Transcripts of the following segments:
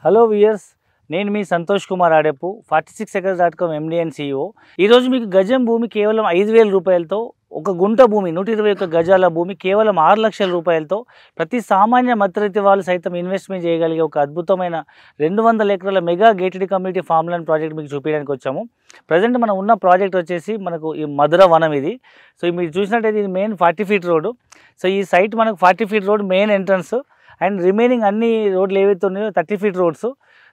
Hello viewers, నేను మీ Santosh Kumar Adeppu 46acres.com MD and CEO. ఈరోజు మీకు గజం భూమి కేవలం 5,000 రూపాయలతో, ఒక గుంట భూమి 121 గజాల భూమి కేవలం 6 లక్షల రూపాయలతో ప్రతి సామాన్య మధ్యతరగతి వాళ్ళు సైతం ఇన్వెస్ట్మెంట్ చేయగలిగే ఒక అద్భుతమైన 200 ఎకరాల mega gated community farm land project మీకు చూపించడానికి వచ్చాము. ప్రజెంట్ మనం ఉన్న ప్రాజెక్ట్ వచ్చేసి మనకు ఈ మధుర వనం ఇది. సో మీరు చూసినట్టయితే ఇది మెయిన్ 40 ఫీట్ రోడ్డు. సో ఈ సైట్ మనకు 40 feet road main entrance and remaining అన్ని రోడ్లు ఏవైతే ఉన్నాయో 30 ఫీట్ రోడ్స్.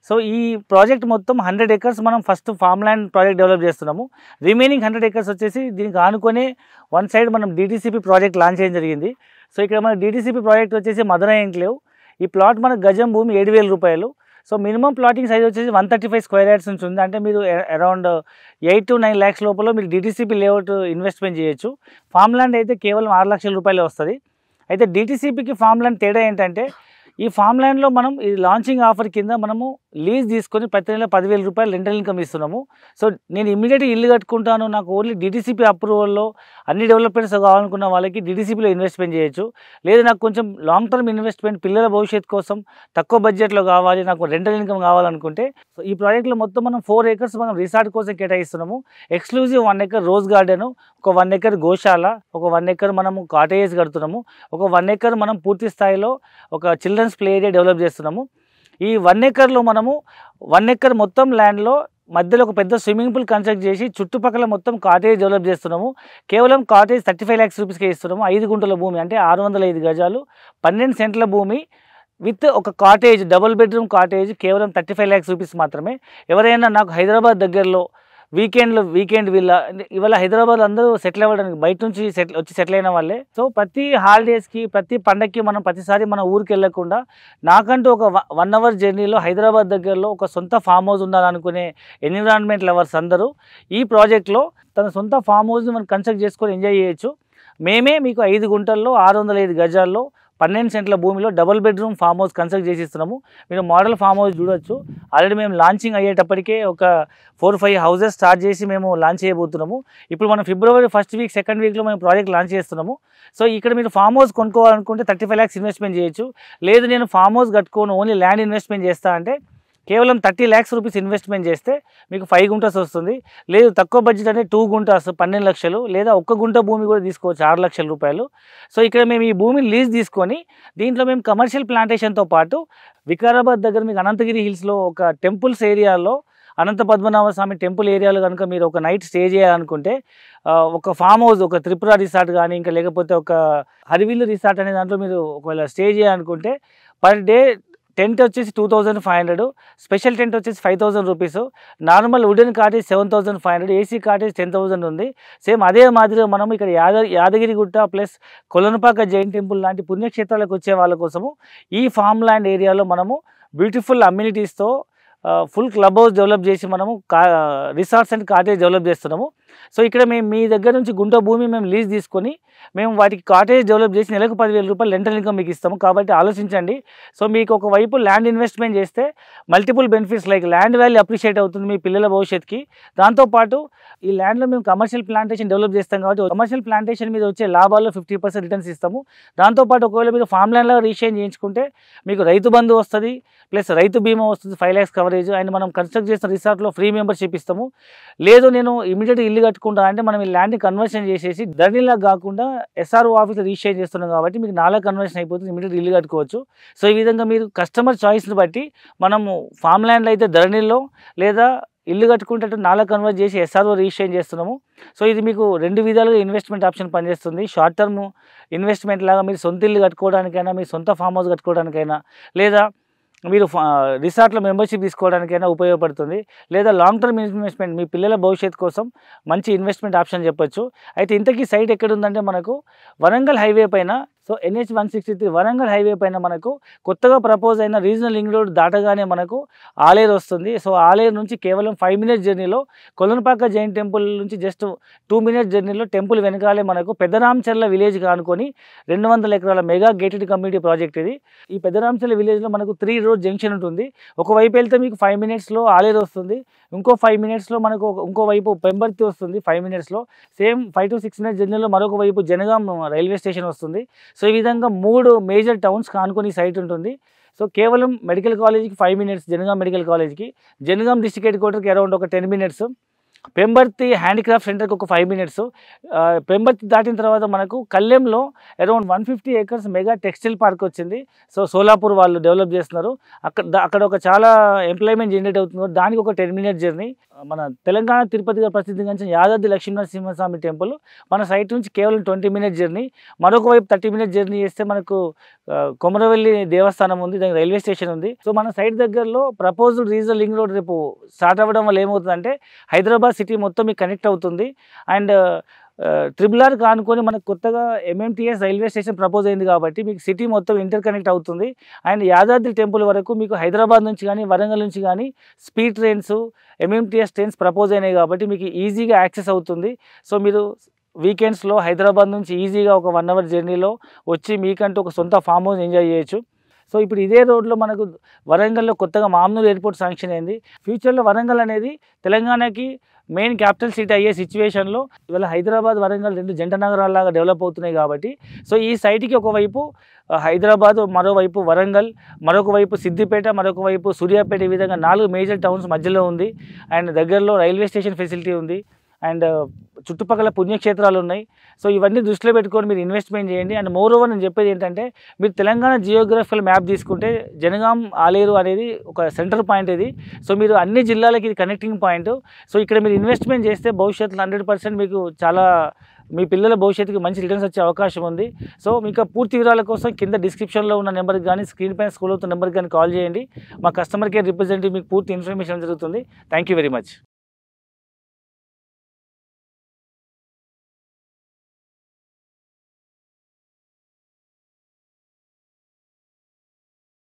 సో ఈ ప్రాజెక్ట్ మొత్తం 100 ఎకర్స్ మనం first farm land project develop చేస్తున్నాము. రిమైనింగ్ 100 ఎకర్స్ వచ్చేసి దీనికి ఆనుకునే వన్ సైడ్ మనం DTCP ప్రాజెక్ట్ లాంచ్ చేయడం జరిగింది. సో ఇక్కడ మన DTCP ప్రాజెక్ట్ వచ్చేసి మధుర ఎంక్లేవ్. ఈ ప్లాట్ మనకు గజం భూమి 7,000 రూపాయలు. సో మినిమం ప్లాటింగ్ సైజ్ వచ్చేసి 135 స్క్వేర్ యార్డ్స్ నుంచి ఉంది. అంటే మీరు అరౌండ్ 8 to 9 lakhs లోపల మీరు DTCP లేఅవుట్ ఇన్వెస్ట్మెంట్ చేయొచ్చు. ఫామ్ ల్యాండ్ అయితే కేవలం 6 లక్షల రూపాయలు వస్తుంది. అయితే DTCPకి ఫామ్ ల్యాండ్ తేడా ఏంటంటే, ఈ ఫామ్ ల్యాండ్లో మనం ఈ లాంచింగ్ ఆఫర్ కింద మనము లీజ్ తీసుకొని ప్రతి నెల 10,000 రూపాయలు రెంటల్ ఇన్కమ్ ఇస్తున్నాము. సో నేను ఇమీడియట్గా ఇల్లు కట్టుకుంటాను, నాకు ఓన్లీ DTCP అప్రూవల్లో అన్ని డెవలప్మెంట్స్ కావాలనుకున్న వాళ్ళకి DTCPలో ఇన్వెస్ట్మెంట్ చేయొచ్చు. లేదు నాకు కొంచెం లాంగ్ టర్మ్ ఇన్వెస్ట్మెంట్ పిల్లల భవిష్యత్తు కోసం తక్కువ బడ్జెట్లో కావాలి, నాకు రెంటల్ ఇన్కమ్ కావాలనుకుంటే, సో ఈ ప్రాజెక్ట్లో మొత్తం మనం 4 acres మనం రిసార్ట్ కోసం కేటాయిస్తున్నాము. ఎక్స్క్లూజివ్ 1 acre రోజ్ గార్డెను, ఒక 1 acre గోశాల, ఒక 1 acre మనము కాటేజెస్ కడుతున్నాము, ఒక 1 acre మనం పూర్తి స్థాయిలో ఒక చిల్డ్రన్స్ ప్లే ఏరియా డెవలప్ చేస్తున్నాము. ఈ 1 acreలో మనము 1 acre మొత్తం ల్యాండ్లో మధ్యలో ఒక పెద్ద స్విమ్మింగ్ పూల్ కన్స్ట్రక్ట్ చేసి చుట్టుపక్కల మొత్తం కాటేజ్ డెవలప్ చేస్తున్నాము. కేవలం కాటేజ్ 35 lakhs రూపీస్కే ఇస్తున్నాము. 5 గుంటల భూమి అంటే 605 గజాలు, 12 సెంట్ల భూమి విత్ ఒక కాటేజ్, డబుల్ బెడ్రూమ్ కాటేజ్ కేవలం 35 lakhs రూపీస్ మాత్రమే. ఎవరైనా నాకు హైదరాబాద్ దగ్గరలో వీకెండ్ విల్లా, ఇవాళ హైదరాబాద్ అందరూ సెటిల్ అవ్వడానికి బయట నుంచి సెటిల్ అయిన వాళ్ళే. సో ప్రతి హాలిడేస్కి, ప్రతి పండగకి మనం ప్రతిసారి మన ఊరికి వెళ్ళకుండా నాకంటూ ఒక 1 hour జర్నీలో హైదరాబాద్ దగ్గరలో ఒక సొంత ఫామ్ హౌస్ ఉండాలనుకునే ఎన్విరాన్మెంట్ లవర్స్ అందరూ ఈ ప్రాజెక్ట్లో తన సొంత ఫామ్ హౌస్ని మనం కన్స్ట్రక్ట్ చేసుకొని ఎంజాయ్ చేయొచ్చు. మేమే మీకు 5 గుంటల్లో 605 గజాల్లో 12 సెంట్ల భూమిలో double bedroom farm house construct చేసి ఇస్తున్నాము. మీరు మోడల్ ఫామ్ హౌస్ చూడొచ్చు. ఆల్రెడీ మేము లాంచింగ్ అయ్యేటప్పటికే ఒక 4-5 హౌసెస్ స్టార్ట్ చేసి మేము లాంచ్ చేయబోతున్నాము. ఇప్పుడు మనం February 1st week 2nd weekలో మేము ప్రాజెక్ట్ లాంచ్ చేస్తున్నాము. సో ఇక్కడ మీరు ఫామ్ హౌస్ కొనుక్కోవాలనుకుంటే 35 lakhs ఇన్వెస్ట్మెంట్ చేయొచ్చు. లేదు నేను ఫామ్ హౌస్ కట్టుకోను, ఓన్లీ ల్యాండ్ ఇన్వెస్ట్మెంట్ చేస్తా అంటే కేవలం 30 lakhs రూపీస్ ఇన్వెస్ట్మెంట్ చేస్తే మీకు 5 గుంటస్ వస్తుంది. లేదు తక్కువ బడ్జెట్ అంటే 2 గుంటాస్ 12 లక్షలు, లేదా 1 గుంట భూమి కూడా తీసుకోవచ్చు 6 లక్షల రూపాయలు. సో ఇక్కడ మేము ఈ భూమిని లీజ్ తీసుకొని దీంట్లో మేము కమర్షియల్ ప్లాంటేషన్తో పాటు వికారాబాద్ దగ్గర మీకు అనంతగిరి హిల్స్లో ఒక టెంపుల్స్ ఏరియాలో, అనంత పద్మనాభ స్వామి టెంపుల్ ఏరియాలో కనుక మీరు ఒక నైట్ స్టే చేయాలనుకుంటే ఒక ఫామ్ హౌస్, ఒక త్రిపుర రిసార్ట్ కానీ, ఇంకా లేకపోతే ఒక హరివిల్లు రిసార్ట్ అనే దాంట్లో మీరు ఒకవేళ స్టే చేయాలనుకుంటే పర్ డే టెంట్ వచ్చేసి 2,500, స్పెషల్ టెంట్ వచ్చేసి 5,000 rupees, normal wooden cottage 7,500, AC cottage 10,000 ఉంది. సేమ్ అదే మాదిరిగా మనం ఇక్కడ యాదగిరిగుట్ట ప్లస్ కొలనుపాక జైన్ టెంపుల్ లాంటి పుణ్యక్షేత్రాలకు వచ్చే వాళ్ళ కోసము ఈ ఫామ్ ల్యాండ్ ఏరియాలో మనము బ్యూటిఫుల్ అమ్యూనిటీస్తో ఫుల్ క్లబ్ హౌస్ డెవలప్ చేసి మనము రిసార్ట్స్ అండ్ కాటేజ్ డెవలప్ చేస్తున్నాము. సో ఇక్కడ మేము మీ దగ్గర నుంచి గుంట భూమి మేము లీజ్ తీసుకొని మేము వాటికి కాటేజ్ డెవలప్ చేసి నెలకు 10,000 రూపాయలు రెంటల్ ఇన్కమ్ మీకు ఇస్తాము. కాబట్టి ఆలోచించండి. సో మీకు ఒకవైపు ల్యాండ్ ఇన్వెస్ట్మెంట్ చేస్తే multiple benefits like land value appreciate అవుతుంది మీ పిల్లల భవిష్యత్తుకి. దాంతోపాటు ఈ ల్యాండ్లో మేము కమర్షియల్ ప్లాంటేషన్ డెవలప్ చేస్తాం కాబట్టి కమర్షియల్ ప్లాంటేషన్ మీద వచ్చే లాభాల్లో 50% రిటర్న్స్ ఇస్తాము. దాంతోపాటు ఒకవేళ మీరు ఫామ్ ల్యాండ్లో రిజిస్ట్రేషన్ చేయించుకుంటే మీకు రైతు బంధు వస్తుంది, ప్లస్ రైతు బీమా వస్తుంది 5 lakhs కవరేజ్, అండ్ మనం కన్స్ట్రక్ట్ చేసిన రిసార్ట్లో ఫ్రీ మెంబర్షిప్ ఇస్తాము. లేదు నేను ఇమీడియట్గా ఇల్లు కట్టుకుంటా అంటే మనం ఈ ల్యాండ్ని కన్వర్షన్ చేసేసి ధరణిలా కాకుండా SRO ఆఫీస్లో రిజిస్ట్రేషన్ చేస్తున్నాం కాబట్టి మీకు 4 కన్వర్షన్ అయిపోతుంది, ఇమీడియట్ ఇల్లు కట్టుకోవచ్చు. సో ఈ విధంగా మీరు కస్టమర్ చాయిస్ని బట్టి మనము ఫామ్ ల్యాండ్లో అయితే ధరణిలో, లేదా ఇల్లు కట్టుకుంటే 4 కన్వర్ట్ చేసి SRO రిజిస్ట్రేషన్ చేస్తున్నాము. సో ఇది మీకు 2 విధాలుగా ఇన్వెస్ట్మెంట్ ఆప్షన్ పనిచేస్తుంది. షార్ట్ టర్మ్ ఇన్వెస్ట్మెంట్ లాగా మీరు సొంత ఇల్లు కట్టుకోవడానికైనా, మీ సొంత ఫామ్ హౌస్ కట్టుకోవడానికైనా, లేదా మీరు రిసార్ట్లో మెంబర్షిప్ తీసుకోవడానికైనా ఉపయోగపడుతుంది. లేదా లాంగ్ టర్మ్ ఇన్వెస్ట్మెంట్ మీ పిల్లల భవిష్యత్తు కోసం మంచి ఇన్వెస్ట్మెంట్ ఆప్షన్ చెప్పొచ్చు. అయితే ఇంతకీ సైట్ ఎక్కడ ఉందంటే మనకు వరంగల్ హైవే పైన, సో NH 163 వరంగల్ హైవే పైన మనకు కొత్తగా ప్రపోజ్ అయిన రీజనల్ లింక్ రోడ్ దాటగానే మనకు ఆలేరు వస్తుంది. సో ఆలేరు నుంచి కేవలం 5 minutes జర్నీలో కొలనుపాక జైన్ టెంపుల్ నుంచి జస్ట్ 2 minutes జర్నీలో టెంపుల్ వెనకాలే మనకు పెద్దరామచర్ల విలేజ్ కానుకొని 200 ఎకరాల మెగా గేటెడ్ కమ్యూనిటీ ప్రాజెక్ట్ ఇది. ఈ పెద్దరామచర్ల విలేజ్లో మనకు 3 road జంక్షన్ ఉంటుంది. ఒకవైపు వెళ్తే మీకు 5 minutesలో ఆలేరు వస్తుంది, ఇంకో 5 minutesలో మనకు ఇంకోవైపు పెంబర్తి వస్తుంది 5 minutesలో. సేమ్ 5 to 6 minutes జర్నీలో మరొక వైపు జనగాం రైల్వే స్టేషన్ వస్తుంది. సో ఈ విధంగా 3 మేజర్ టౌన్స్ కానుకొని సైట్ ఉంటుంది. సో కేవలం మెడికల్ కాలేజ్కి 5 మినిట్స్, జనగాం మెడికల్ కాలేజ్కి, జనగాం డిస్ట్రిక్ట్ హెడ్ క్వార్టర్కి అరౌండ్ ఒక 10 మినిట్స్, పెంబర్తి హ్యాండిక్రాఫ్ట్ సెంటర్కి ఒక 5 మినిట్స్. పెంబర్తి దాటిన తర్వాత మనకు కళ్లెంలో around 150 acres mega textile park వచ్చింది. సో సోలాపూర్ వాళ్ళు డెవలప్ చేస్తున్నారు. అక్కడ ఒక చాలా ఎంప్లాయ్మెంట్ జనరేట్ అవుతుంది. దానికి ఒక 10 మినిట్స్ జర్నీ. మన తెలంగాణ తిరుపతిగా ప్రసిద్ధిగాంచిన యాదాద్రి లక్ష్మీనరసింహస్వామి టెంపుల్ మన సైట్ నుంచి కేవలం 20 మినిట్స్ జర్నీ. మరొక వైపు 30 మినిట్స్ జర్నీ చేస్తే మనకు కొమరవెల్లి దేవస్థానం ఉంది, దానికి రైల్వే స్టేషన్ ఉంది. సో మన సైట్ దగ్గరలో ప్రపోజ్డ్ రీజనల్ లింక్ రోడ్ రేపు స్టార్ట్ అవ్వడం వల్ల ఏమవుతుందంటే హైదరాబాద్ సిటీ మొత్తం మీకు కనెక్ట్ అవుతుంది. అండ్ RRR కానుకొని మనకు కొత్తగా MMTS రైల్వే స్టేషన్ ప్రపోజ్ అయింది కాబట్టి మీకు సిటీ మొత్తం ఇంటర్ కనెక్ట్ అవుతుంది. అండ్ యాదాద్రి టెంపుల్ వరకు మీకు హైదరాబాద్ నుంచి కానీ వరంగల్ నుంచి కానీ speed trains, MMTS trains propose అయినాయి కాబట్టి మీకు ఈజీగా యాక్సెస్ అవుతుంది. సో మీరు వీకెండ్స్లో హైదరాబాద్ నుంచి ఈజీగా ఒక 1 అవర్ జర్నీలో వచ్చి మీకంటూ ఒక సొంత ఫామ్ హౌస్ ఎంజాయ్ చేయొచ్చు. సో ఇప్పుడు ఇదే రోడ్లో మనకు వరంగల్లో కొత్తగా మామ్నూర్ ఎయిర్పోర్ట్ శాంక్షన్ అయింది. ఫ్యూచర్లో వరంగల్ అనేది తెలంగాణకి మెయిన్ క్యాపిటల్ సిటీ అయ్యే సిచ్యువేషన్లో ఇవాళ హైదరాబాద్, వరంగల్ 2 జంట నగరాల్లాగా డెవలప్ అవుతున్నాయి కాబట్టి సో ఈ సైట్కి ఒకవైపు హైదరాబాద్, మరోవైపు వరంగల్, మరొక వైపు సిద్దిపేట, మరొక వైపు సూర్యాపేట, ఈ విధంగా 4 మేజర్ టౌన్స్ మధ్యలో ఉంది. అండ్ దగ్గరలో రైల్వే స్టేషన్ ఫెసిలిటీ ఉంది. అండ్ చుట్టుపక్కల పుణ్యక్షేత్రాలు ఉన్నాయి. సో ఇవన్నీ దృష్టిలో పెట్టుకొని మీరు ఇన్వెస్ట్మెంట్ చేయండి. అండ్ మోర్ ఓవర్ నేను చెప్పేది ఏంటంటే మీరు తెలంగాణ జియోగ్రఫికల్ మ్యాప్ తీసుకుంటే జనగాం, ఆలేరు అనేది ఒక సెంటర్ పాయింట్ ఇది. సో మీరు అన్ని జిల్లాలకి ఇది కనెక్టింగ్ పాయింట్. సో ఇక్కడ మీరు ఇన్వెస్ట్మెంట్ చేస్తే భవిష్యత్తులో 100% మీకు చాలా మీ పిల్లల భవిష్యత్తుకి మంచి రిటర్న్స్ వచ్చే అవకాశం ఉంది. సో మీకు పూర్తి వివరాల కోసం కింద డిస్క్రిప్షన్లో ఉన్న నెంబర్కి కానీ, స్క్రీన్ పైన స్కూల్ అవుతున్న నెంబర్కి కానీ కాల్ చేయండి. మా కస్టమర్ కేర్ రిప్రజెంటేటివ్ మీకు పూర్తి ఇన్ఫర్మేషన్ జరుగుతుంది. Thank you very much.